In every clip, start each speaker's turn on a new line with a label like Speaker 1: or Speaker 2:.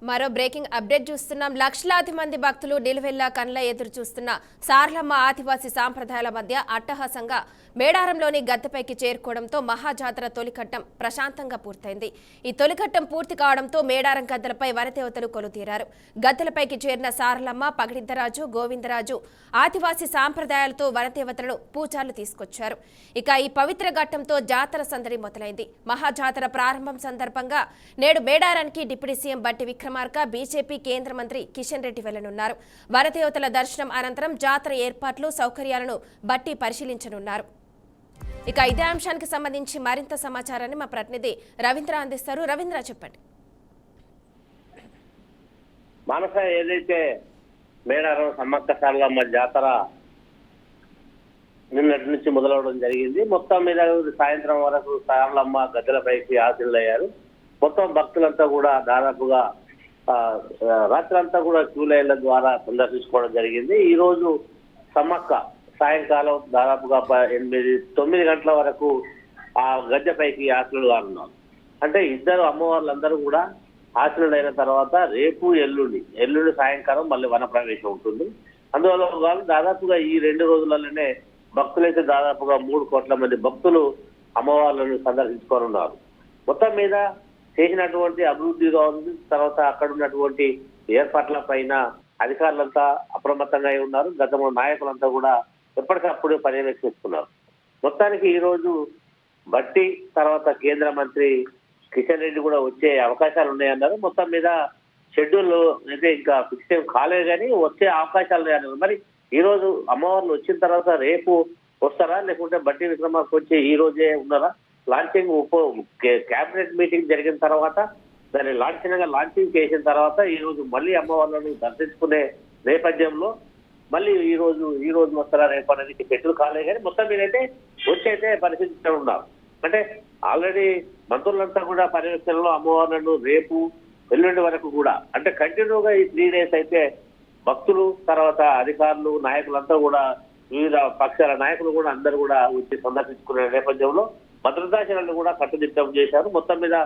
Speaker 1: మరో breaking update చూస్తున్నాం. లక్షలాది మంది భక్తులు నిలువెల్లా కన్నుల ఎదురు చూస్తున్న సార్లమ్మ ఆదివాసీ సాంప్రదాయాల మధ్య అట్టహాసంగా మేడారంలోని గద్దెపైకి చేరుకోవడంతో మహాజాతర తొలిఘట్టం ప్రశాంతంగా పూర్తయింది. ఈ తొలిఘట్టం పూర్తి కావడంతో మేడారం గద్దెలపై వనదేవతలు కొలుతీరారు. గద్దెలపైకి చేరిన సారలమ్మ, పగిడిద్దరాజు, గోవిందరాజు ఆదివాసీ సాంప్రదాయాలతో వనదేవతలను పూజార్లు తీసుకొచ్చారు. ఇక ఈ పవిత్ర ఘట్టంతో జాతర సందడి మొదలైంది. మహాజాతర ప్రారంభం సందర్భంగా నేడు మేడారానికి డిప్యూటీ సీఎం బట్టి విక్రమార్క, బీజేపీ కేంద్ర మంత్రి కిషన్ రెడ్డి వెళ్లనున్నారు. వనదేవతల దర్శనం అనంతరం జాతర ఏర్పాట్లు, సౌకర్యాలను బట్టి పరిశీలించనున్నారు. ఇక ఇదే అంశానికి సంబంధించి మరింత సమాచారాన్ని మా ప్రతినిధి రవీంద్ర అందిస్తారు. రవీంద్ర, చెప్పండి.
Speaker 2: మానస, ఏదైతే మేడారం సమ్మక్క సారలమ్మ జాతర నిన్నటి నుంచి మొదలవడం జరిగింది. మొత్తం మీద సాయంత్రం వరకు సారలమ్మ గద్దెలపైకి ఆశీనులయ్యారు. మొత్తం భక్తులంతా కూడా దాదాపుగా రాత్రంతా కూడా క్యూ లైన్ల ద్వారా సందర్శించుకోవడం జరిగింది. ఈ రోజు సమ్మక్క సాయంకాలం దాదాపుగా 8-9 గంటల వరకు ఆ గద్దెపైకి ఆశీనులు కానున్నారు. అంటే ఇద్దరు అమ్మవార్లందరూ కూడా ఆశీనులైన తర్వాత రేపు ఎల్లుండి సాయంకాలం మళ్ళీ వన ప్రవేశం ఉంటుంది. అందువల్ల దాదాపుగా ఈ 2 రోజులలోనే భక్తులైతే దాదాపుగా 3 కోట్ల మంది భక్తులు అమ్మవార్లను సందర్శించుకోనున్నారు. మొత్తం మీద చేసినటువంటి అభివృద్ధి కావాలి, తర్వాత అక్కడ ఉన్నటువంటి ఏర్పాట్ల పైన అధికారులంతా అప్రమత్తంగా ఉన్నారు. గతంలో నాయకులంతా కూడా ఎప్పటికప్పుడు పర్యవేక్షిస్తున్నారు. మొత్తానికి ఈ రోజు బట్టి తర్వాత కేంద్ర మంత్రి కిషన్ రెడ్డి కూడా వచ్చే అవకాశాలు ఉన్నాయన్నారు. మొత్తం మీద షెడ్యూల్ అయితే ఇంకా ఫిక్స్ ఏం కాలేదు, కానీ వచ్చే అవకాశాలు ఉన్నాయన్నారు. మరి ఈ రోజు అమ్మవార్లు వచ్చిన తర్వాత రేపు వస్తారా, లేకుంటే బట్టి విక్రమార్క వచ్చి ఈ రోజే ఉన్నారా? లాంచింగ్ క్యాబినెట్ మీటింగ్ జరిగిన తర్వాత దాన్ని లాంచింగ్ చేసిన తర్వాత ఈ రోజు మళ్ళీ అమ్మవార్లను దర్శించుకునే నేపథ్యంలో మళ్ళీ ఈ రోజు వస్తారా రేపు అనేది షెడ్యూల్ కాలేదు, కానీ మొత్తం మీద అయితే వచ్చి పరిశీలించనున్నారు. అంటే ఆల్రెడీ మంత్రులంతా కూడా పర్యవేక్షణలో అమ్మవార్లను రేపు ఎల్లుండి వరకు కూడా, అంటే కంటిన్యూగా ఈ 3 days అయితే భక్తులు తర్వాత అధికారులు నాయకులంతా కూడా వివిధ పక్షాల నాయకులు కూడా అందరూ కూడా వచ్చి సందర్శించుకునే నేపథ్యంలో భద్రతా చర్యలను కూడా కట్టుదిట్టం చేశారు. మొత్తం మీద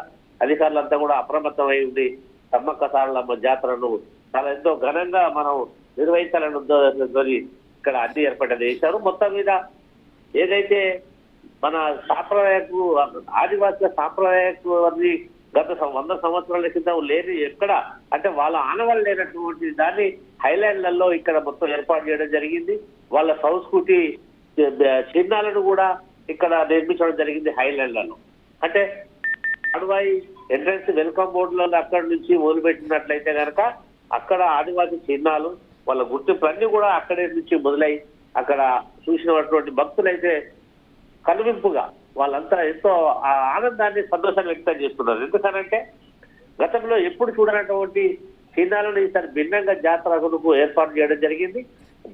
Speaker 2: అధికారులంతా కూడా అప్రమత్తమై ఉంది. సమ్మక్క సారలమ్మ జాతరను చాలా ఎంతో ఘనంగా మనం నిర్వహించాలని ఉద్దేశంతో ఇక్కడ అన్ని ఏర్పాటు చేశారు. మొత్తం మీద ఏదైతే మన సాంప్రదాయకు ఆదివాసీల సాంప్రదాయకు అది గత 100 సంవత్సరాల క్రితం లేని ఎక్కడ, అంటే వాళ్ళ ఆనవాళ్ళు లేనటువంటి దాన్ని హైలాండ్లలో ఇక్కడ మొత్తం ఏర్పాటు చేయడం జరిగింది. వాళ్ళ సంస్కృతి చిహ్నాలను కూడా ఇక్కడ నిర్మించడం జరిగింది హైలాండ్లలో. అంటే అడవాయి ఎంట్రన్స్ వెల్కమ్ బోర్డులలో అక్కడి నుంచి మొదలుపెట్టినట్లయితే కనుక అక్కడ ఆదివాసీ చిహ్నాలు వాళ్ళ గుర్తింపులన్నీ కూడా అక్కడి నుంచి మొదలై అక్కడ చూసినటువంటి భక్తులైతే కనువింపుగా వాళ్ళంతా ఎంతో ఆనందాన్ని, సంతోషాన్ని వ్యక్తం చేస్తున్నారు. ఎందుకనంటే గతంలో ఎప్పుడు చూడనటువంటి చిహ్నాలను ఈసారి భిన్నంగా జాతర కొనుకు ఏర్పాటు చేయడం జరిగింది.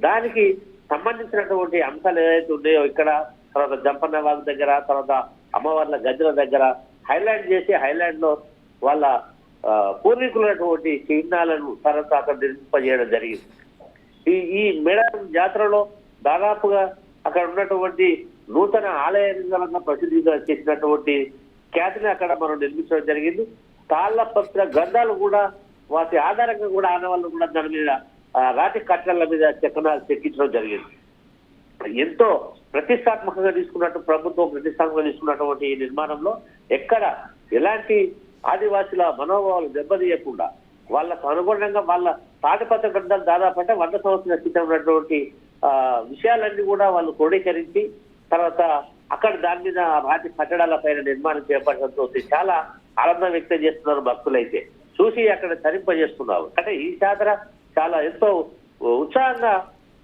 Speaker 2: దానికి సంబంధించినటువంటి అంశాలు ఏవైతే ఉన్నాయో ఇక్కడ తర్వాత జంపన్న వాగు దగ్గర, తర్వాత అమ్మవార్ల గద్దెల దగ్గర హైలైట్ చేసి హైలాండ్ లో వాళ్ళ పూర్వీకులైనటువంటి చిహ్నాలను తర్వాత అక్కడ నిర్మింపజేయడం జరిగింది. ఈ మేడారం జాతరలో దాదాపుగా అక్కడ ఉన్నటువంటి నూతన ఆలయంగా ప్రసిద్ధిగా చేసినటువంటి ఖ్యాతిని అక్కడ మనం నిర్మించడం జరిగింది. తాళ్లపత్ర గ్రంథాలు కూడా వాటి ఆధారంగా కూడా ఆనవాళ్ళు కూడా దాని మీద రాతి కట్టడాల మీద చెక్కించడం జరిగింది. ఎంతో ప్రతిష్టాత్మకంగా ప్రభుత్వం ప్రతిష్టాత్మకంగా తీసుకున్నటువంటి ఈ నిర్మాణంలో ఎక్కడ ఎలాంటి ఆదివాసుల మనోభావాలు దెబ్బతీయకుండా వాళ్ళకు అనుగుణంగా వాళ్ళ తాటిపత్ర గ్రంథాలు దాదాపు అంటే 100 సంవత్సరాల క్రితం ఉన్నటువంటి విషయాలన్నీ కూడా వాళ్ళు క్రోడీకరించి తర్వాత అక్కడ దాని మీద రాతి కట్టడాల పైన నిర్మాణం చేపట్టడంతో చాలా ఆనందం వ్యక్తం చేస్తున్నారు భక్తులైతే. చూసి అక్కడ తరింపజేస్తున్నారు. అంటే ఈ జాతర చాలా ఎంతో ఉత్సాహంగా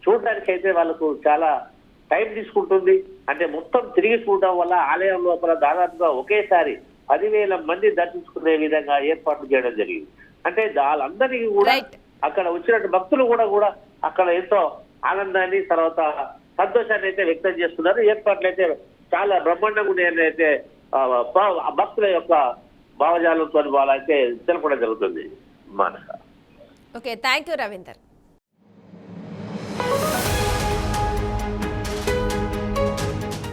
Speaker 2: చూడడానికి అయితే వాళ్ళకు చాలా టైం తీసుకుంటుంది. అంటే మొత్తం తిరిగి చూడడం వల్ల ఆలయం లోపల దాదాపుగా ఒకేసారి 10,000 మంది దర్శించుకునే విధంగా ఏర్పాట్లు చేయడం జరిగింది. అంటే వాళ్ళందరికీ కూడా అక్కడ వచ్చినట్టు భక్తులు కూడా అక్కడ ఎంతో ఆనందాన్ని తర్వాత సంతోషాన్ని అయితే వ్యక్తం చేస్తున్నారు. ఏర్పాట్లు అయితే చాలా బ్రహ్మాండంగా ఉన్నాయని అయితే భక్తుల యొక్క భావజాలంతో వాళ్ళైతే తెలపడం జరుగుతుంది. Manasa.
Speaker 1: Okay, thank you Ravinder.